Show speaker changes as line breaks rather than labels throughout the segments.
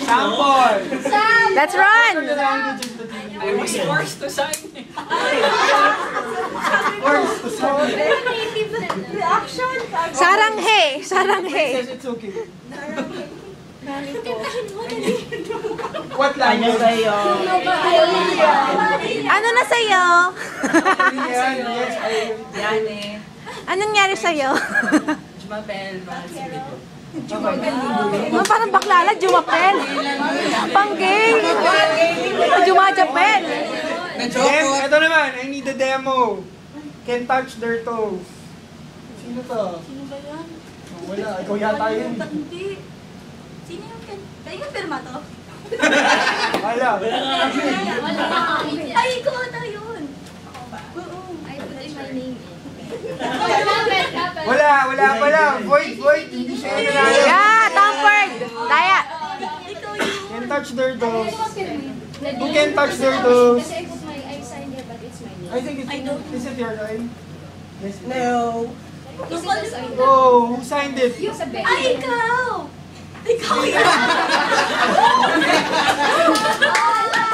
Sample!
Let's run!
I was forced to sign it.
Forced to sign.
Reaction!
Saranghe! Saranghe!
Yes, it's okay. What language?
Ano na sa'yo?
Yan, yes,
Yan eh.
Anong nangyari sa'yo?
Jumapel, mahal si Bito.
Oh, parang baklala, jumapel. Panggay. Jumajapel.
Ito naman, I need a demo. Can touch their toes. Sino to?
Sino ba yan?
Oh, wala, ikaw yata yun.
Hindi. Sino yung Kaya yung pirma to?
Wala.
Ay, ikaw ata yun. Oo.
I put in my name in.
Wala. Void. Hindi siya yung nanalo.
Yeah, Tamford. Daya.
Ikaw yun.
Can touch their toes. Who can touch their toes?
Kasi I signed here, but it's my name.
I think it's, is it your time? Yes.
No.
This is the sign.
Oh, who signed it?
Yung sa bed.
Ay, ikaw! Ikaw yun!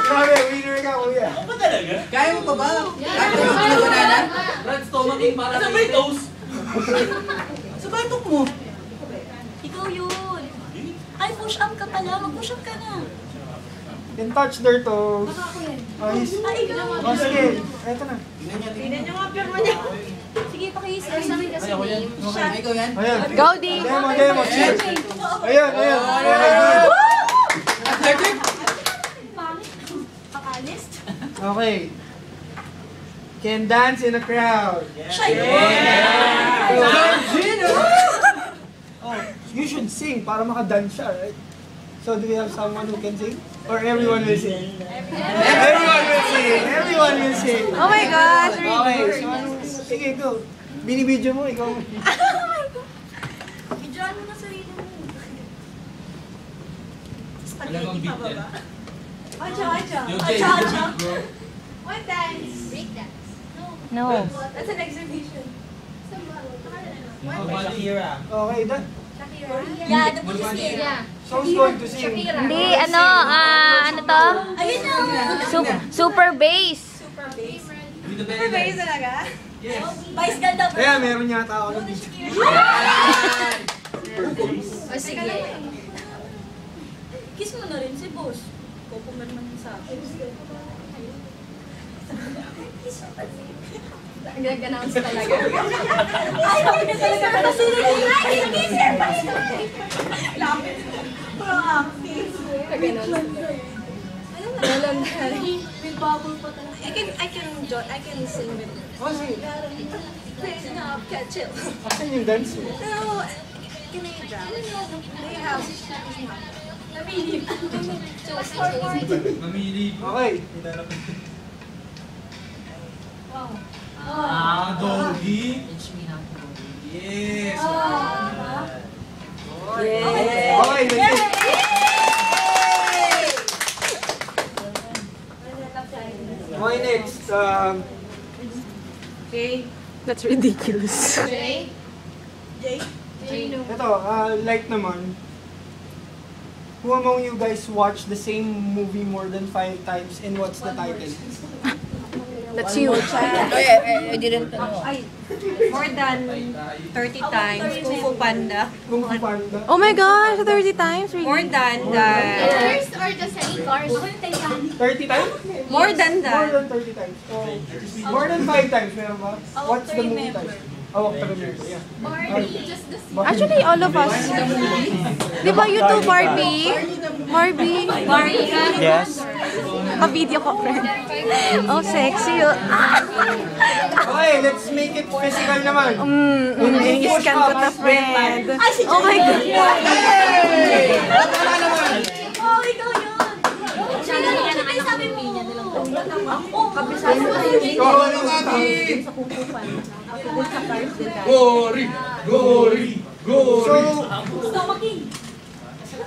Grabe, winner ka, kuya.
Ano talaga?
Kaya mo pa ba?
Yeah.
banana?
Brad, stomach ache para sa may toast.
Sa batok mo.
Ikaw yun! Ay, push up ka pala. Mag-push up ka na.
Can touch their toes.
Baka ako yan.
Ayos.
Ay, ikaw!
Oh, sige. Eto na.
Tignan nyo nga pirma niya. Sige, pakisa.
Sa akin kasi name.
Okay, ikaw yan?
Ayan.
Go, D.
Demo. Cheers. Ayun.
Pakalist?
Okay. Can dance in a crowd.
Siya yun!
Oh, you should sing para makadance siya, right? So do we have someone who can sing? Or everyone will sing? Everyone will sing.
Oh my gosh,
Okay,
really?
so ano? Sige, go. Binibidyo mo, ikaw.
Bidyoan mo na sarili mo.
Alam ang
Spaghetti
beat
pa ba
yan.
ba? Acha.
Yung Jay,
What dance?
Break dance.
No.
That's an exhibition.
Shakira.
Okay, done.
Yeah, the police game.
Yeah.
So who's going to sing?
Hindi, ano to?
Ayun na!
Super bass.
Super bass.
With the belly dance.
talaga?
Yes.
Vice ganda ba?
Kaya meron yata ako ng dito.
O sige.
Kiss mo na rin si boss. Kukumirman niya sa akin.
Nag-announce talaga.
Ay, lapit na talaga na kasi. Ay, kiss her! Lapit. Proactive.
Nag-announce talaga.
With bubble pa talaga. I can sing with her.
Oh, sige.
Listen up, catch it.
Asan yung dance mo?
Pero, can I drum? They have... Namili.
Mamili.
Okay.
Doggy. Yes.
Okay, that's it. Okay, next.
That's ridiculous.
Jay?
Jay?
Ito, like naman. Who among you guys watch the same movie more than 5 times and what's the title?
That's you.
I didn't know.
More than 30 times, Kung Fu Panda.
Kung Fu Panda.
Oh my gosh, 30 times? Really?
More than
The
that.
first or the second cars?
30 times?
More than
More
that.
than 30 times. So, more than 5 times, meron ba? What's the movie title? Awak to remember, yeah.
Barbie, just the
Actually, all of us. Di ba you too, Barbie? Barbie?
Yes.
Ka-video ko, friend. Oh, sexy.
Okay, let's make it physical naman.
Scan ko to, friend. Oh my God.
Oh, ikaw yun! Siya na lang siya sabi mo. Oh, kabisado mo yun.
Gory.
So,
Stomaking.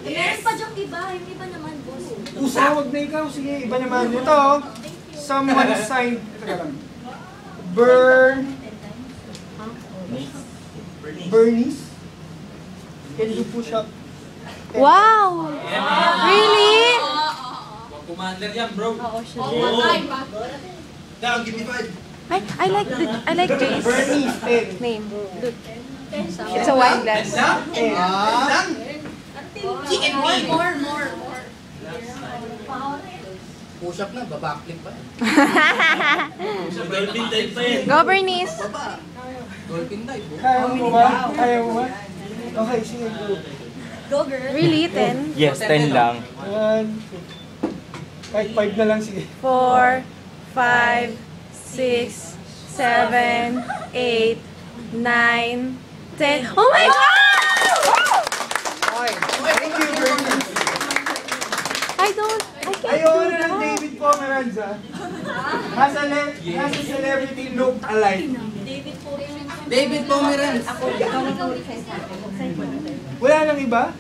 Meron pa diyang iba. Yung iba naman, boss.
usawag na ikaw. Sige, iba naman. Ito, someone signed, ito ka lang. Bernice? Can you push up?
Wow! Really?
Commander yan, bro.
Down, give me 5.
I like Jay's
Bernice, 10.
name. Look. It's a wine glass.
Chicken
More,
meat.
more.
Push up na, babackflip pa.
Dolphin type pa yan.
Go, Bernice.
Baba. Dolphin dive.
Kaya mo ba? Kaya mo ba? Okay, sige, go.
Go, girl.
Really? 10?
Yes, 10 lang.
1, kahit 5 na lang, sige.
4, 5, 6, 7, 8, 9, 10. Oh my God!
Okay. Thank you, Bernice.
I can't.
Ayaw na ng David Pomeranz, Has a celebrity look alike.
David Pomeranz.
Wala nang iba?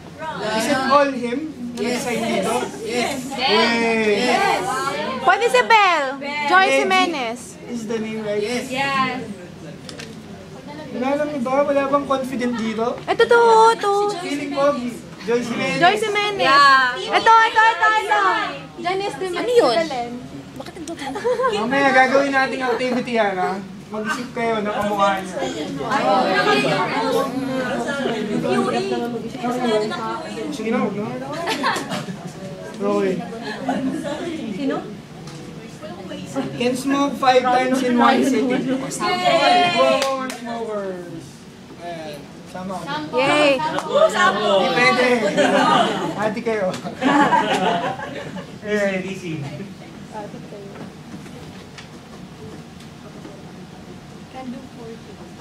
Is it all him?
Yes.
Nag-sign dito?
Yes.
Wait.
Pwede si Belle. Joyce Jimenez.
Is the name right?
Yes.
Yes.
Wala nang iba? Wala bang confident dito?
Ito to.
Feeling ko, Joyce Jimenez.
Joyce Jimenez.
Yeah.
Ito. Janice de
Ano yun?
Mamaya gagawin nating activity yan, ha? Mag-isip kayo na kamukha niya. Sige na, huwag na. Okay.
Sino?
Can smoke 5 times in one sitting. Go on, smokers. Ayan. Sama ko.
Yay.
Hindi pwede. Hati kayo. Ayan.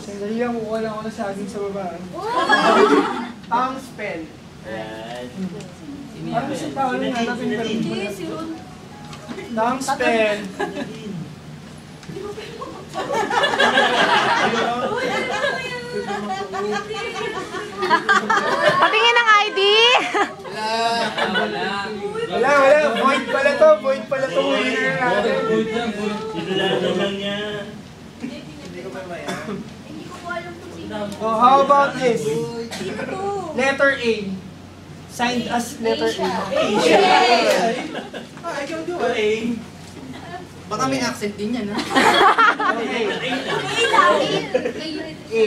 Sandali lang, kukuha lang ako ng saging sa baba. Tongue spell. Parang sa tao lang hanapin ka rin. Tongue spell.
Patingin ng ID.
Wala. Void pala to. Void pala to. Winner natin. Oh, how about this? Letter A. Signed as letter A.
Baka may accent din yan, ha?
Okay. A.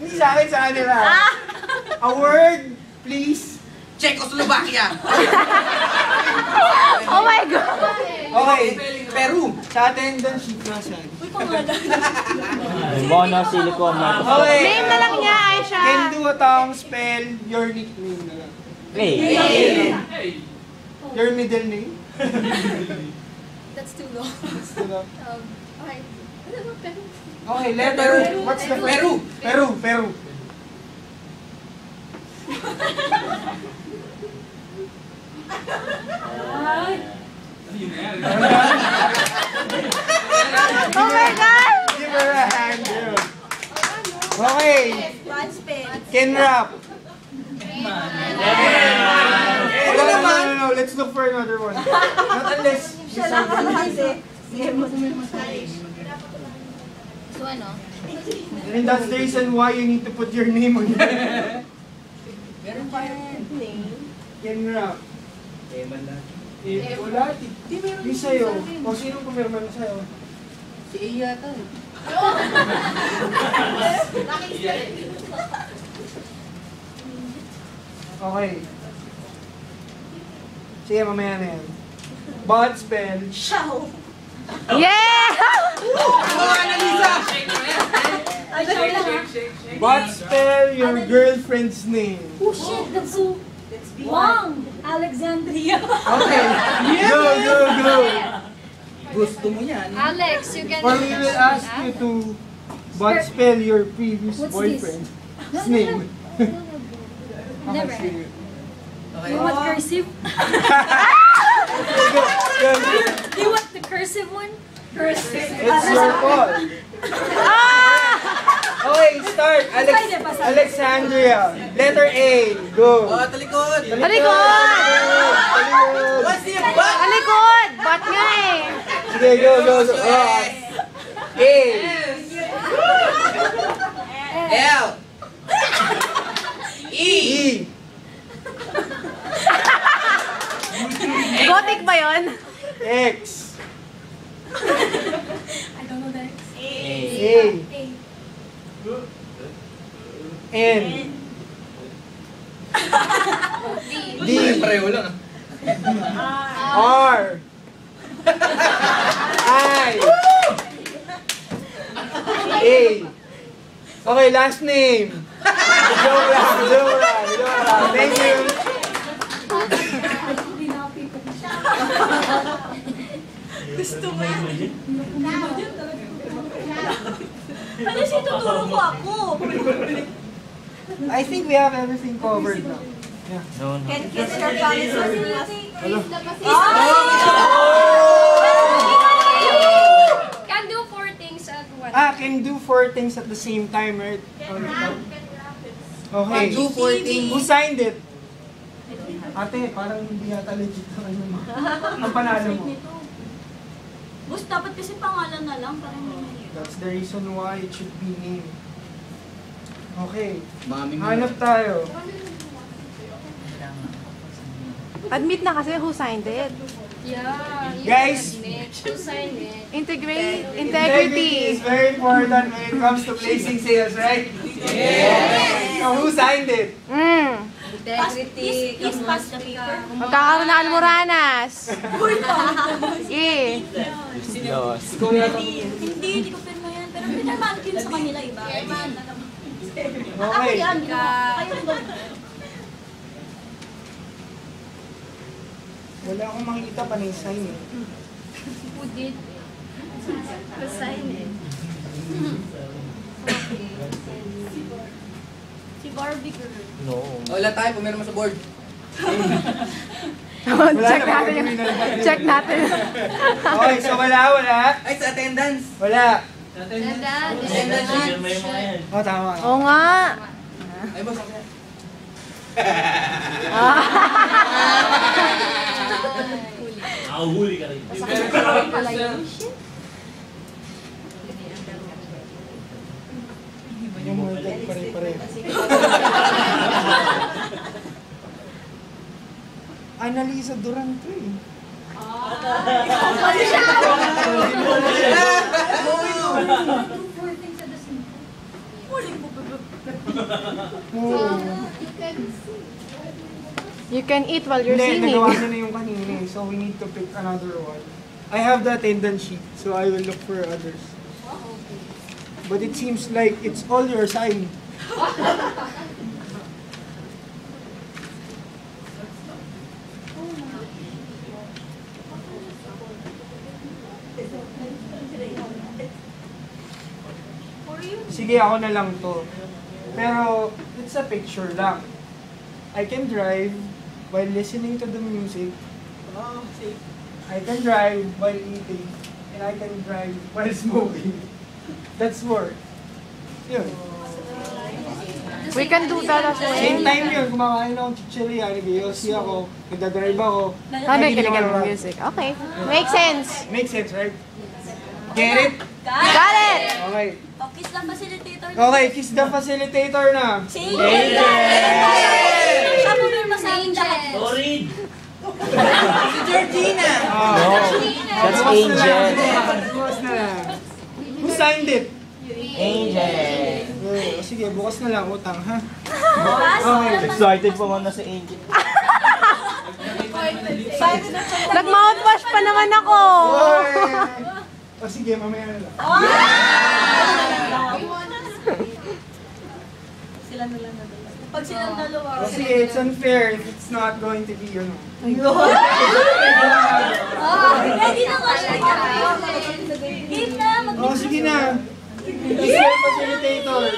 Hindi sa akin, sa kanila. A word, please.
Czechoslovakia.
Oh my God.
Okay.
Peru.
Sa attendance sheet nasan.
Mono, silicone,
Okay.
Name na lang niya, Aisha.
Can do a tongue spell your nickname na lang.
Hey.
Your middle name?
That's too long. Okay.
Okay, letter. What's the first? Peru.
Oh my God.
Give her a hand. Okay. Can rap. No. Let's look for another one. Not unless she's
So ano?
and that's the reason why you need to put your name on it.
Meron pa yan.
Can rap. Wala. Yung sa'yo. O sino pumirma na sa'yo?
Si Iya to.
Okay. Sige, mamaya na yan. Bot spell.
Yeah.
Bot spell your girlfriend's name.
Oh shit, that's so... Wang! Alexandria.
Okay. Go.
Gusto mo yan.
Alex, you can...
Or we will ask you to bot spell your previous
What's
boyfriend's name.
Never.
Sige.
Okay.
You want cursive?
Go.
You want the cursive one? Cursive.
It's your call. Okay, start. Alexandria. Letter A. Go.
Oh, talikod.
Talikod.
What's the butt?
Talikod. Bot nga eh.
Sige, go. A.
L.
ba yun?
X.
I don't know the next.
A. N. D.
Pareho lang.
R. I. A. Okay, last name. Joke lang. Thank you.
Gusto mo yan? Ano siya tuturo ko ako?
I think we have everything covered now. Yeah.
No, no.
Can kiss your promises.
Hello.
Can do 4 things at once.
Can do 4 things at the same time, right? Okay.
Do 4 things.
Who signed it? Ate, parang hindi yata legit na ano mo. Ang panalo mo.
Boss, dapat kasi pangalan na lang. Parang hindi.
That's the reason why it should be named. Okay.
Maming
Hanap tayo.
Admit na kasi who signed it.
Yeah. You
Guys.
can admit. You sign it.
Integrity
Integrity.
is very important when it comes to placing sales, right? Yes! So who signed it?
Integrity. Please pass the paper.
Magkakaroon na almoranas. Eh.
Los.
Hindi ko pirma yan. Pero pinirmahan ko yun sa kanila, iba. Ako
Okay.
yan, kayo ba?
Wala akong makikita pa na sign eh.
Who did? Who signed it?
Si Barbie girl.
No.
Wala tayo, pumirma sa board.
Check natin yung... Check natin.
Okay, so wala.
Ay, sa attendance.
Wala.
May mga yan.
Oh, tama.
Oo nga.
Ay, boss.
Nakahuli ka rin.
Yung mga tag pare-pare. Annalisa Duranto eh. Oh.
You can eat while you're
Hindi,
singing.
nagawa na yung kanina eh. So we need to pick another one. I have the attendance sheet, so I will look for others. But it seems like it's all your sign. Sige, ako na lang to. Pero, it's a picture lang. I can drive while listening to the music. I can drive while eating. And I can drive while smoking. That's work. Yun.
We can do that as
Same
well.
time yun, kumakain akong chichirya, nag-iossi ako, nagdadrive ako.
Ano yung kailangan ng music? Okay. Makes sense.
Makes sense, right? Get it?
Got it!
Okay.
Oh, kiss lang facilitator.
Okay, kiss the facilitator na.
Si Angel! Siya pumirma sa akin lahat.
Sorry!
Si Georgina.
No. That's Angel.
Bukas na lang. Who signed it?
Angel.
Okay, sige, bukas na lang, utang, ha?
Bukas.
Okay.
Excited pa man na si Angel.
Nag-mouthwash pa naman ako.
O sige, mamaya na lang.
Sila na lang na dalawa. Pag silang dalawa.
O sige, it's unfair if it's not going to be, you know.
Ready na nga siya. Game na.
O sige na. Kiss the facilitator.